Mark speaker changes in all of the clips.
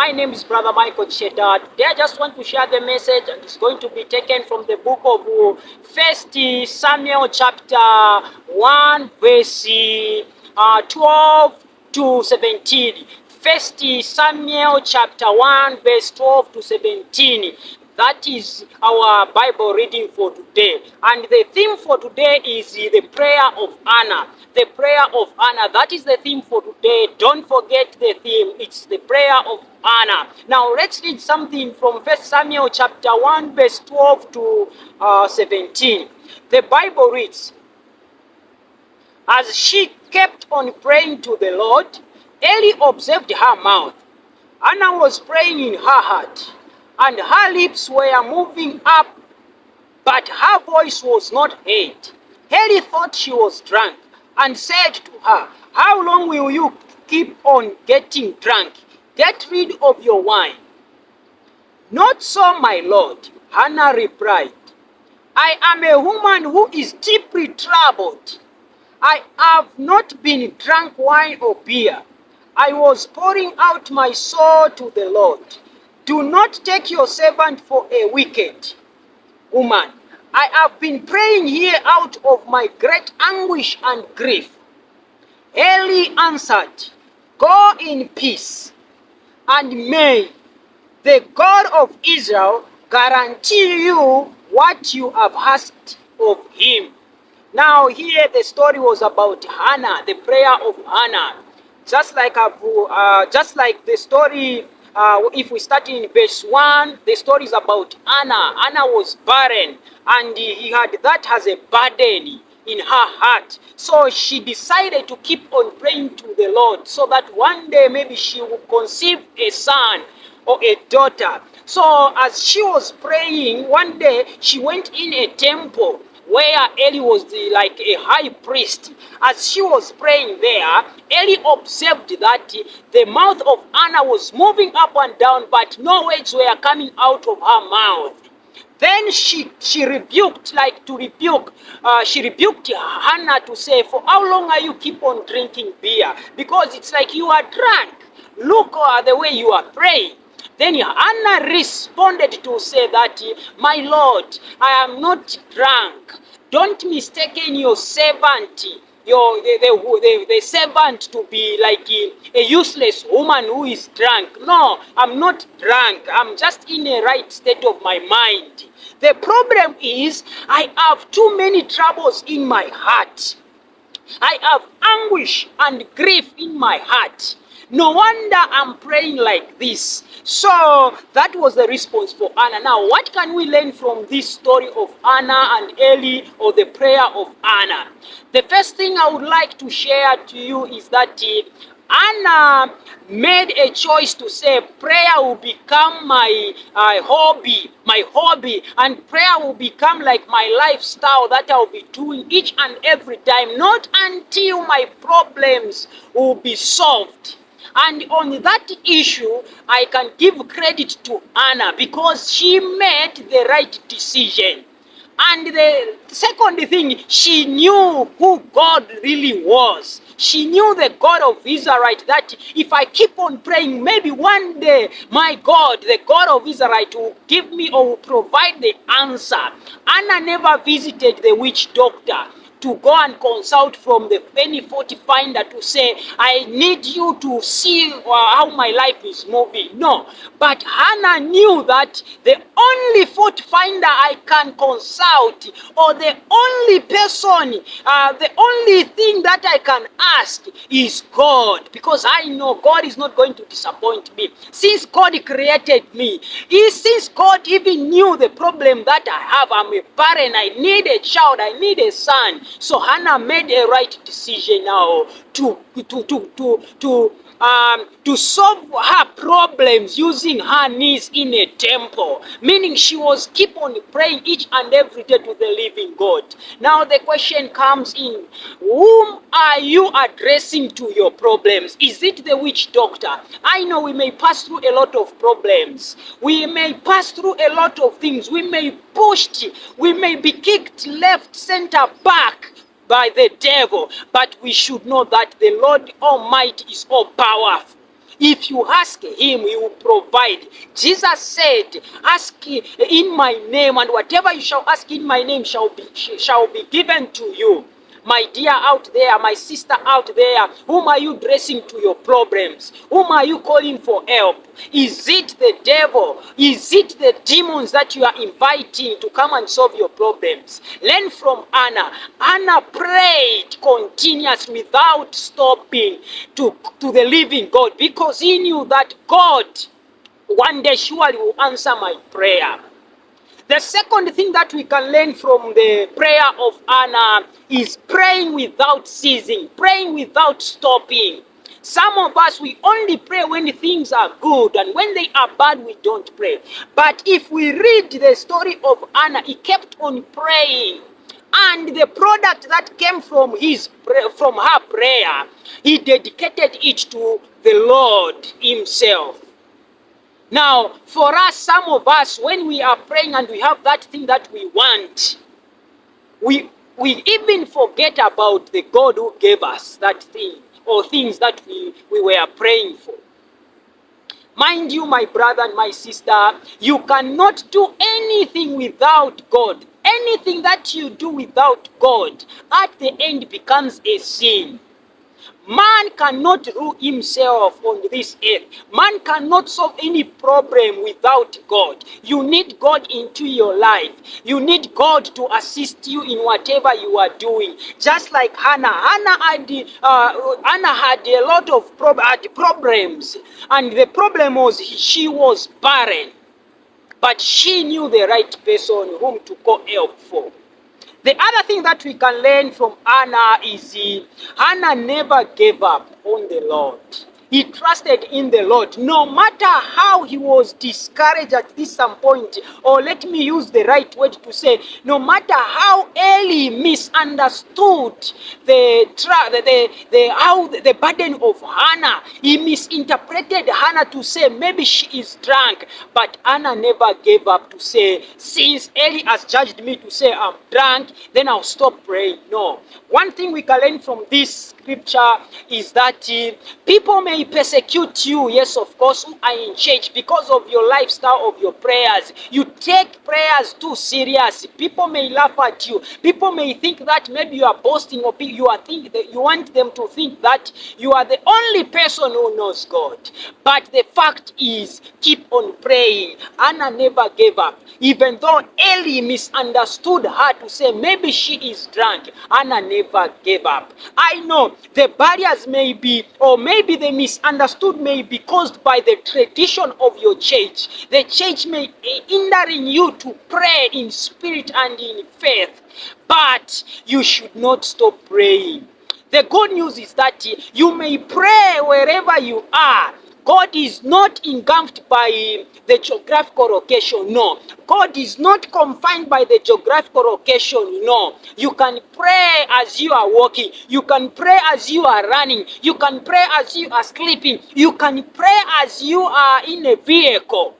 Speaker 1: My name is Brother Michael Cheta. Today I just want to share the message, and it's going to be taken from the book of 1 Samuel chapter 1 verse 12 to 17. 1 Samuel chapter 1 verse 12 to 17. That is our Bible reading for today. And the theme for today is the prayer of Anna. The prayer of Anna. That is the theme for today. Don't forget the theme. It's the prayer of Anna. Now let's read something from 1 Samuel chapter 1 verse 12 to 17. The Bible reads, "As she kept on praying to the Lord, Eli observed her mouth. Anna was praying in her heart, and her lips were moving up, but her voice was not heard. Eli thought she was drunk and said to her, 'How long will you keep on getting drunk? Get rid of your wine.' 'Not so, my lord,' Hannah replied. 'I am a woman who is deeply troubled. I have not been drunk wine or beer. I was pouring out my soul to the Lord. Do not take your servant for a wicked woman. I have been praying here out of my great anguish and grief.' Eli answered, 'Go in peace, and may the God of Israel guarantee you what you have asked of him.'" Now here the story was about Hannah, the prayer of Hannah. Just like the story, if we start in verse 1, the story is about Anna. Anna was barren, and he had that as a burden in her heart. So she decided to keep on praying to the Lord so that one day maybe she will conceive a son or a daughter. So as she was praying, one day she went in a temple where Eli was like a high priest. As she was praying there, Eli observed that the mouth of Anna was moving up and down, but no words were coming out of her mouth. Then she rebuked Hannah to say, "For how long are you keep on drinking beer? Because it's like you are drunk. Look the way you are praying." Then Hannah responded to say that, "My Lord, I am not drunk. Don't mistake your servant, the servant to be like a useless woman who is drunk. No, I'm not drunk. I'm just in a right state of my mind. The problem is I have too many troubles in my heart. I have anguish and grief in my heart. No wonder I'm praying like this." So that was the response for Anna. Now, what can we learn from this story of Anna and Eli, or the prayer of Anna? The first thing I would like to share to you is that Anna made a choice to say prayer will become my hobby, and prayer will become like my lifestyle that I'll be doing each and every time, not until my problems will be solved. And on that issue, I can give credit to Anna because she made the right decision. And the second thing, she knew who God really was. She knew the God of Israel, that if I keep on praying, maybe one day my God, the God of Israel, will give me or will provide the answer. Anna never visited the witch doctor to go and consult from the any fault finder to say, "I need you to see how my life is moving." No, but Hannah knew that the only fault finder I can consult, or the only person, the only thing that I can ask is God, because I know God is not going to disappoint me. Since God created me, since God even knew the problem that I have, I'm a barren, I need a child, I need a son. So Hannah made a right decision now to solve her problems using her knees in a temple, meaning she was keep on praying each and every day to the living God. Now the question comes in, whom are you addressing to your problems? Is it the witch doctor? I know we may pass through a lot of problems. We may pass through a lot of things. We may be pushed. We may be kicked left, center, back by the devil, but we should know that the Lord Almighty is all powerful. If you ask him, he will provide. Jesus said, ask in my name, and whatever you shall ask in my name shall be given to you. My dear out there, my sister out there, whom are you addressing to your problems? Whom are you calling for help? Is it the devil? Is it the demons that you are inviting to come and solve your problems? Learn from Anna. Anna prayed continuously without stopping to the living God, because he knew that God one day surely will answer my prayer. The second thing that we can learn from the prayer of Anna is praying without ceasing, praying without stopping. Some of us, we only pray when things are good, and when they are bad, we don't pray. But if we read the story of Anna, he kept on praying. And the product that came from her prayer, he dedicated it to the Lord himself. Now, for us, some of us, when we are praying and we have that thing that we want, we even forget about the God who gave us that thing, or things that we were praying for. Mind you, my brother and my sister, you cannot do anything without God. Anything that you do without God, at the end becomes a sin. Man cannot rule himself on this earth. Man cannot solve any problem without God. You need God into your life. You need God to assist you in whatever you are doing. Just like Hannah. Hannah had a lot of problems. And the problem was she was barren. But she knew the right person whom to call help for. The other thing that we can learn from Hannah is Hannah never gave up on the Lord. He trusted in the Lord, no matter how he was discouraged at this some point, or let me use the right word to say, no matter how Eli misunderstood the burden of Hannah. He misinterpreted Hannah to say maybe she is drunk, but Hannah never gave up to say, since Eli has judged me to say I'm drunk, then I'll stop praying. No. One thing we can learn from this scripture is that people may persecute you, yes, of course, who are in church because of your lifestyle of your prayers. You take prayers too serious. People may laugh at you. People may think that maybe you are boasting, or you want them to think that you are the only person who knows God. But the fact is, keep on praying. Hannah never gave up. Even though Eli misunderstood her to say maybe she is drunk, Hannah never gave up. I know the barriers may be, or maybe the misunderstood may be caused by the tradition of your church. The church may be hindering you to pray in spirit and in faith, but you should not stop praying. The good news is that you may pray wherever you are. God is not engulfed by the geographical location, no. God is not confined by the geographical location, no. You can pray as you are walking. You can pray as you are running. You can pray as you are sleeping. You can pray as you are in a vehicle.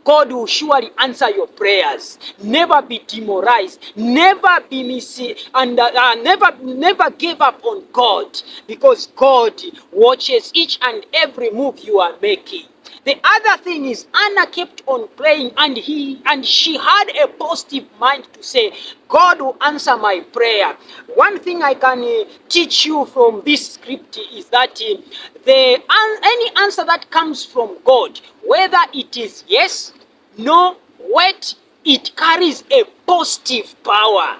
Speaker 1: God will surely answer your prayers. Never be demoralized. Never be never give up on God, because God watches each and every move you are making. The other thing is, Anna kept on praying, and she had a positive mind to say, God will answer my prayer. One thing I can teach you from this script is that any answer that comes from God, whether it is yes, no, wait, it carries a positive power.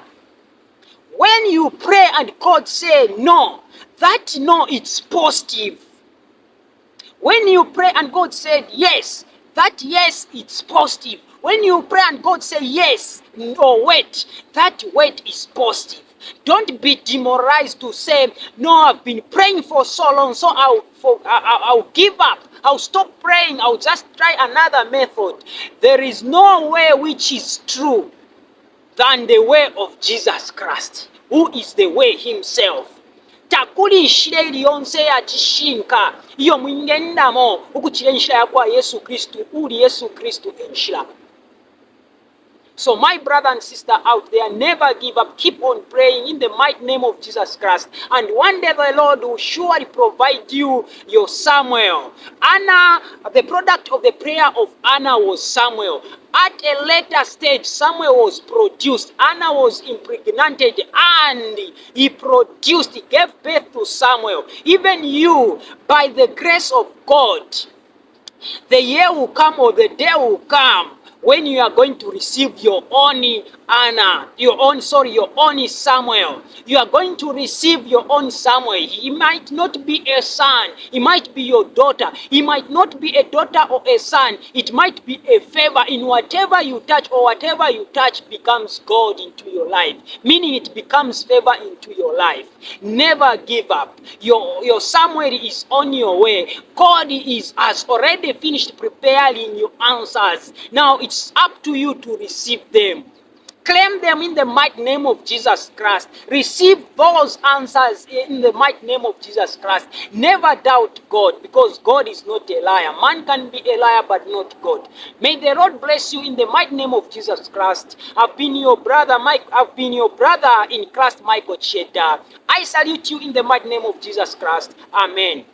Speaker 1: When you pray and God say no, that no, it's positive. When you pray and God said yes, that yes, it's positive. When you pray and God say yes, or wait, that wait is positive. Don't be demoralized to say, no, I've been praying for so long, so I'll give up. I'll stop praying. I'll just try another method. There is no way which is true than the way of Jesus Christ, who is the way himself. Takuli nshira iliyonse yatishinka iyo mwingendamo ukukira nshira yakwa Yesu Kristu, uli Yesu Kristu enshira. So my brother and sister out there, never give up. Keep on praying in the mighty name of Jesus Christ. And one day the Lord will surely provide you your Samuel. Anna, the product of the prayer of Anna was Samuel. At a later stage, Samuel was produced. Anna was impregnated and he produced, he gave birth to Samuel. Even you, by the grace of God, the year will come or the day will come when you are going to receive your own Anna, your own Samuel. You are going to receive your own Samuel. He might not be a son. He might be your daughter. He might not be a daughter or a son. It might be a favor. In whatever you touch or whatever you touch becomes God into your life. Meaning it becomes favor into your life. Never give up. Your Samuel is on your way. God has already finished preparing your answers. Now it's up to you to receive them. Claim them in the mighty name of Jesus Christ. Receive those answers in the mighty name of Jesus Christ. Never doubt God, because God is not a liar. Man can be a liar, but not God. May the Lord bless you in the mighty name of Jesus Christ. I've been your brother in Christ, Michael Cheda. I salute you in the mighty name of Jesus Christ. Amen.